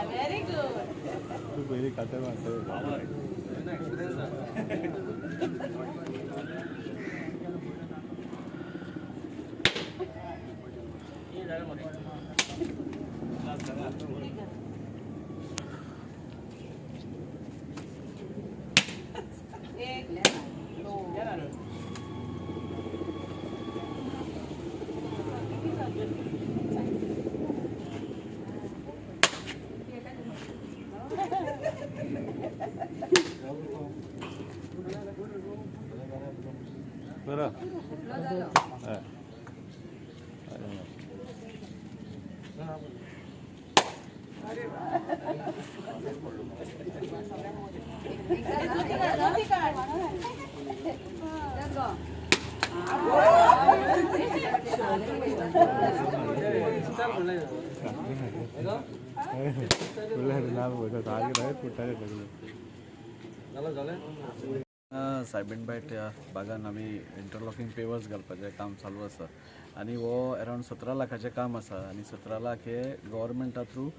Very good. तू पहिले काटे मारतो एक दो बरं सायबीणबायट ह्या भागान आमी इंटरलॉकिंग पेवर्स घालपाचें काम चालू आसा आनी वो अरावंड 17 लाखाचें काम आसा आनी 17 लाख हे गव्हर्मेंटा थ्रू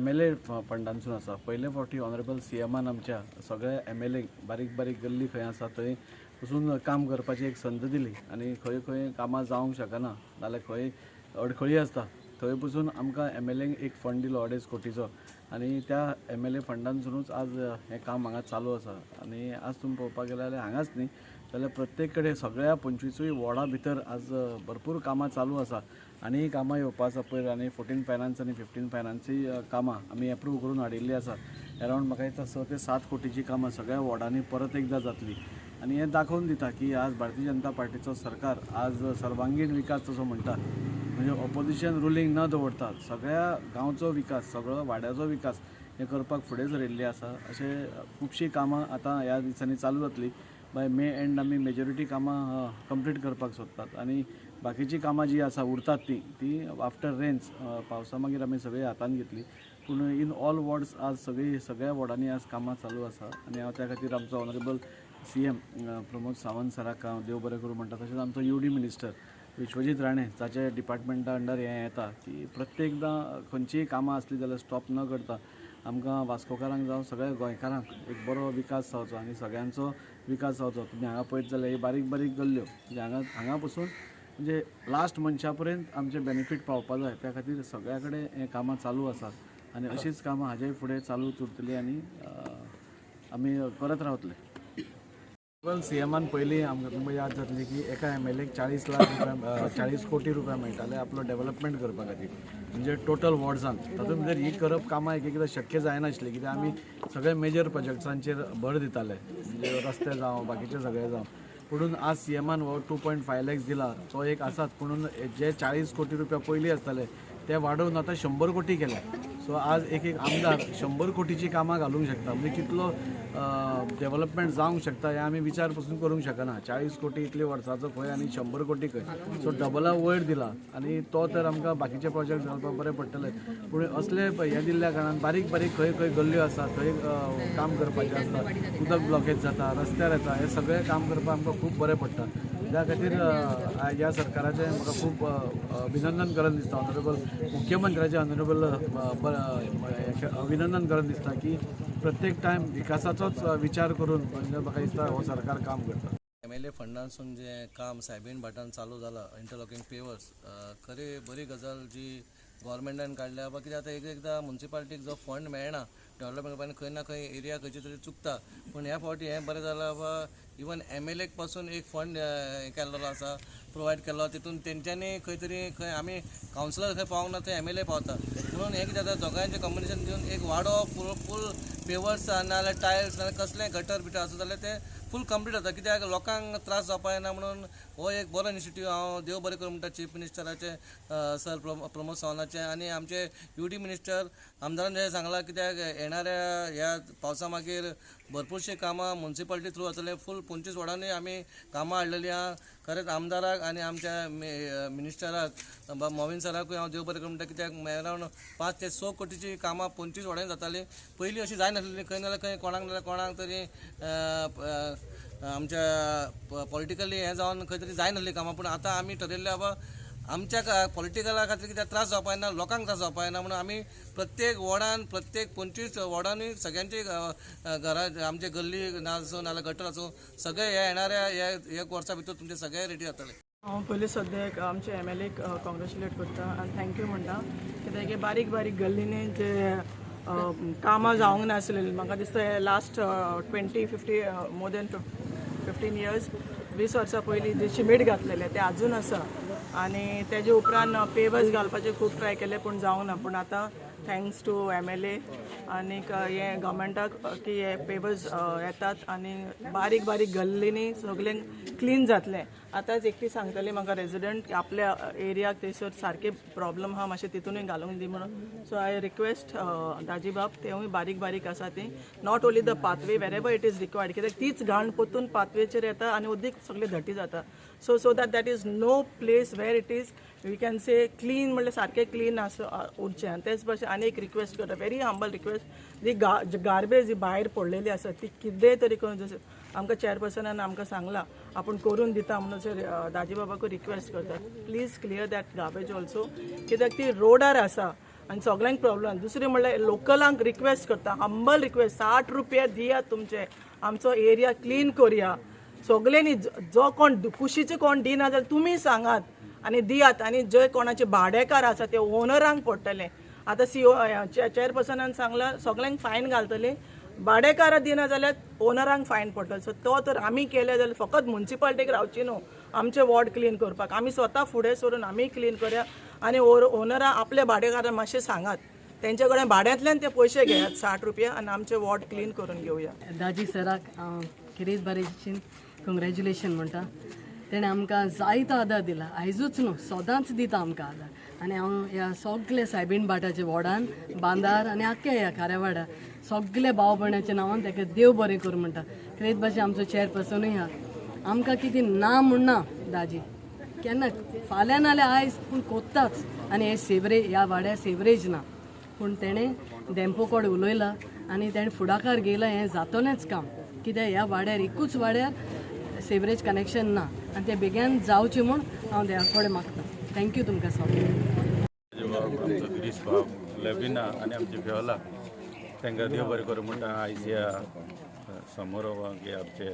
MLA फंडांसून आसा. पयले फावटी ऑनरेबल CMान आमच्या सगळ्या MLA बारीक बारीक गल्ली खंय आसा थंय वचून काम करपाची एक संद दिली आनी खंय खंय कामां जावंक शकना नाल्यार खंय अडखळी आसता थंय पसून आमकां MLAक एक फंड दिलो 2.5 कोटीचो आनी त्या MLA फंडांसूनच आज हें काम हांगा चालू आसा. आनी आज तुमी पळोवपाक गेले जाल्यार हांगाच न्ही जाल्यार प्रत्येक कडेन सगळ्या 25 वॉर्डा भितर आज भरपूर कामां चालू आसा आनी कामां येवपा आसा पयर आनी 14 फायनान्स आनी 15 फायनान्सची कामां आमी एप्रूव करून हाडिल्लीं आसा. अरावंड म्हाका दिसता 6 ते 7 कोटीची कामां सगळ्या वॉर्डांनी परत एकदां जातली आनी हें दाखोवन दिता की आज भारतीय जनता पार्टीचो सरकार आज सर्वांगीण विकास जसो म्हणटा म्हणजे ऑपोजिशन रुलींग न दवरता सगळ्या गांवचो विकास सगळो वाड्याचो विकास हे करपाक फुडें सरिल्ली आसा. अशें खुबशीं कामां आतां ह्या दिसांनी चालू जातली. बाय मे एंड आमी मेजॉरिटी कामां कंप्लीट करपाक सोदतात आनी बाकीची कामां जी आसा उरतात ती आफ्टर रेन्स पावसा मागीर आमी सगळी हातान घेतली. पूण इन ऑल वॉर्ड्स आज सगळ्या वॉर्डांनी आज कामां चालू आसा आनी हांव त्या खातीर आमचो ऑनरेबल CM प्रमोद सावंत सराक हांव देव बरें करूं म्हणटा. तशेंच आमचो UD मिनिस्टर विश्वजीत राणे जाचे डिपार्टमेंटा अंडर हें येता की प्रत्येकदां खंयचीय कामां आसली जाल्यार स्टॉप न करता आमकां वास्कोकारांक जावं सगळ्या गोंयकारांक एक बरो विकास जावचो आनी सगळ्यांचो विकास जावचो. तुमी हांगा पळयत जाल्यार ही बारीक बारीक गल्ल्यो म्हणजे हांगा पसून म्हणजे लास्ट मनशा पर्यंत आमचे बेनिफीट पावपा जाय त्या खातीर सगळ्या कडेन हें कामां चालू आसात आनी अशीच कामां हाजेय फुडें चालूच उरतलीं आनी आमी करत रावतले. CMान पयलीं आमकां तुमकां याद जातली की एका MLAक 40 लाख रुपया 40 कोटी रुपया मेळटाले आपलो डेव्हलपमेंट करपा खातीर म्हणजे टोटल वॉर्ड्सांत. तातूंत भितर ही करप कामां एकदां शक्य जायनाशिल्लीं कित्याक आमी सगळे मेजर प्रोजेक्ट्सांचेर भर दिताले म्हणजे रस्ते जावं बाकीचे सगळे जावं. पुणून आज CMान हो 2.5 lakhs दिला तो एक आसात पुणून जे 40 कोटी रुपया पयलीं आसताले ते वाडोवन आतां 100 कोटी केल्या. सो आज एक आमदार 100 कोटीची कामां घालूंक शकता म्हणजे कितलो डेव्हलपमेंट जावंक शकता हें आमी विचार पसून करूंक शकना. 40 कोटी इतले वर्साचो खंय आनी 100 कोटी खंय सो डबला वयर दिला आनी तो तर आमकां बाकीचे प्रोजेक्ट घालपाक बरें पडटले. पूण असले हे दिल्ल्या कारणान बारीक बारीक खंय खंय गल्ल्यो आसा थंय काम करपाचें आसता उदक ब्लॉकेज जाता रस्त्यार येता हें सगळें काम करपाक आमकां खूब बरें पडटा. त्या खातीर ह्या सरकाराचें म्हाका खूब अभिनंदन करन दिसता. ऑनरेबल मुख्यमंत्र्याचें ऑनरेबल अभिनंदन करन दिसता की प्रत्येक टायम विकासाचोच विचार करून म्हणजे म्हाका दिसता हो सरकार काम करता. MLA फंडांसून जें काम सायबीण भाटान चालू जालां इंटरलॉकिंग पेवर्स खरी बरी गजाल जी गव्हर्मेंटान काडल्या. कित्याक आतां एकदां म्युन्सिपालिटीक जो फंड मेळना डेव्हलपमेंट करपाक खंय ना खंय एरिया खंयची तरी चुकता. पूण ह्या फावटी हें बरें जालां बाबा इवन MLAक पासून एक फंड केल्लो आसा प्रोवायड केल्लो तितून तेंच्यांनी खंय तरी खंय आमी कावन्सिलर खंय पावूंक ना थंय MLA पावता. म्हणून हें कितें जाता दोगांयचें कॉम्बिनेशन दिवन एक वाडो फूल पेवर्स नाल्यार टायल्स नाल्यार कसलें गटर बिटर आसा जाल्यार ते फूल कंप्लीट जाता कित्याक लोकांक त्रास जावपा येना म्हणून हो एक बरो इनिशिएटीव हांव देव बरें करूं म्हणटा चीफ मिनिस्टराचे सर प्रमोद सावंताचे आनी आमचे UD मिनिस्टर आमदारान जे सांगलां कित्याक येणाऱ्या ह्या पावसा मागीर भरपूरशीं कामां म्युन्सिपालिटी थ्रू जातले फूल 25 वॉर्डांनी आमी कामां हाडलेलीं आहा खरेंच आमदाराक आनी आमच्या मिनिस्टराक मोविन सराकूय हांव देव बरें करूं म्हणटा कित्याक अरावंड 5 ते 6 कोटीची कामां 25 वॉर्डांनी जातालीं पयलीं अशी जाय नासलेलीं खंय नाल्यार खंय कोणाक तरी आमच्या पॉलिटिकली हें जावन खंय तरी जाय नासलीं कामां पूण आतां आमी ठरयल्लें बाबा आमच्या पॉलिटिकला खातीर कित्याक त्रास जावपा येना लोकांक त्रास जावपा येना म्हणून आमी प्रत्येक वॉर्डान प्रत्येक 25 वॉर्डांनी सगळ्यांची घरां आमचे गल्ली आसूं नाल्यार गटर आसूं सगळे हे येणाऱ्या एक वर्सा भितर तुमचे सगळे रेडी जातले हांव पयलीं सद्याक आमचे MLAक कॉंग्रेच्युलेट करता आनी थँक्यू म्हणटा कित्याक हे बारीक बारीक गल्लींनी जे कामां जावंक नासलेलीं म्हाका दिसता लास्ट 20-50 मोर दॅन 15 इयर्स 20 वर्सां पयलीं जे सिमेंट घातलेले ते अजून आसा आनी तेजे उपरांत पेवर्स घालपाचे खूब ट्राय केले पूण जावंक ना पूण आतां थँक्स टू MLA आनीक हे गव्हर्मेंटाक की हे पेवर्स येतात आनी बारीक बारीक गल्लींनी सगळें क्लीन जातलें आतांच एकटी सांगताली म्हाका रेजिडेंट आपल्या एरियाक थंयसर सारके प्रॉब्लम आहा मातशें तितूनय घालूंक दी म्हणून सो आय रिक्वेस्ट दाजी बाब तेवूय बारीक बारीक आसा ती not only the pathway wherever it is required कित्याक तीच घाण पोतून पाथवेचेर येता आनी उदीक सगळें धटी जाता so that is no place where it is we can say clean म्हणल्यार सारकें क्लीन उरचें आनी तेच भशेन आनी एक रिक्वेस्ट करता वेरी हंबल रिक्वेस्ट जी गार्बेज जी भायर पडलेली आसा ती कितेंय तरी करून जशें आमकां चेअरपर्सनान आमकां सांगलां आपूण करून दिता म्हणून दाजी बाबाकूय रिक्वेस्ट करता please clear that garbage also कित्याक ती रोडार आसा आनी सगळ्यांक प्रॉब्लम दुसरें म्हणल्यार लोकलांक रिक्वेस्ट करता हंबल रिक्वेस्ट 60 रुपया दियात तुमचे आमचो एरिया क्लीन करुया सगळ्यांनी जो कोण कुशीचे कोण दिना जाल्यार तुमी सांगात आनी दियात आनी जे कोणाचे भाडेकार आसा ते ओनरांक पडटले आतां चेअरपर्सनान सांगलां सगळ्यांक फायन घालतले भाडेकारां दिना जाल्यार ओनरांक फायन पडटलो सो तो तर आमी केले जाल्यार फकत म्युन्सिपालिटीक रावची न्हू आमचे वॉर्ड क्लीन करपाक आमी स्वता फुडें सरून आमी क्लीन करया आनी ओनरां आपल्या भाडेकारांक मातशें सांगात तेंचे कडेन भाड्यांतल्यान ते पयशे घेयात 60 रुपया आनी आमचे वॉर्ड क्लीन करून घेवया दाजी सराक हांव खरेंच बरें कॉंग्रेच्युलेशन म्हणटा तेणें आमकां जायतो आदार दिला आयजूच न्हू सदांच दिता आमकां आदार आनी हांव ह्या सगळे सायबीण भाटाचे वॉर्डान बांदार आनी आख्या ह्या कार्यावाडा सगळे भाव भयणाच्या नांवान ताका देव बरें करूं म्हणटा खरेंच भाशेन आमचो चेअरपर्सनूय आहा आमकां कितें ना म्हणना दाजी केन्ना फाल्यां नाल्यार आयज पूण कोत्ताच आनी हे सेवरेज ह्या वाड्यार सेवरेज ना पूण तेणें डॅम्पो कोड उलयला आनी तेणें फुडाकार घेयला हें जातलेंच काम कित्याक ह्या वाड्यार एकूच वाड्यार सेवरेज कनेक्शन ना आनी तें बेगीन जावचें म्हूण हांव देवा कडेन मागता थँक्यू तुमकां सगळ्यांक आमचो गिरीश भाव लेबिना आनी आमची फेवला तांकां देव बरें करूं म्हणटा आयज ह्या समारोहाक आमचे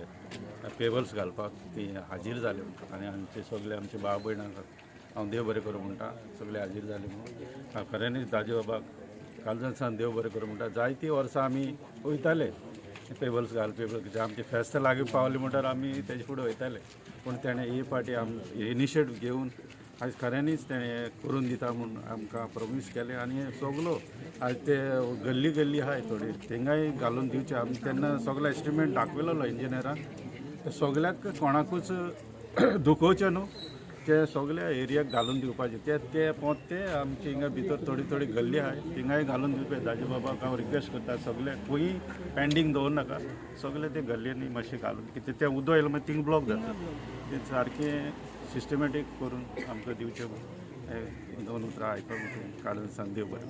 पेबल्स घालपाक ती हाजीर जाले आनी आमचे सगळे आमचे भाव भयणांक हांव देव बरें करूं म्हणटा सगळे हाजीर जाले म्हणून हांव खऱ्यांनीच दाजी बाबाक कालजान देव बरें करूं म्हणटा जायतीं वर्सां आमी वयताले पेबल्स जे आमचे फेस्त लागीं पावली म्हणल्यार आमी तेजे फुडें वयताले पूण तेणें ही फाटी इनिशिएटीव घेवन आयज खऱ्यांनीच तेणें करून दिता म्हूण आमकां प्रॉमीस केलें आनी सगलो आयज ते गल्ली गल्ली आहाय थोडी तेंगाय घालून दिवचे आमी तेन्ना सगलो एस्टिमेट दाखयलो इंजिनियरान ते सगल्याक कोणाकूच दुखोवचें न्हू ते सगल्या एरियाक घालून दिवपाचे ते पोते आमचे हिंगा भितर थोडी थोडी गल्ली आहाय थिंगाय घालून दिवपे दाजी बाबाक हांव रिक्वेस्ट करता सगळे खंयी पेंडींग दवर नाका सगळे ते गल्लींनी मातशें घालून कितें तें उदक येयलें मागीर थिंग ब्लॉक जाता तें सारकें सिस्टमॅटीक करून आमकां दिवचें हे 2 उतरां आयकून काडून सांग देव बरें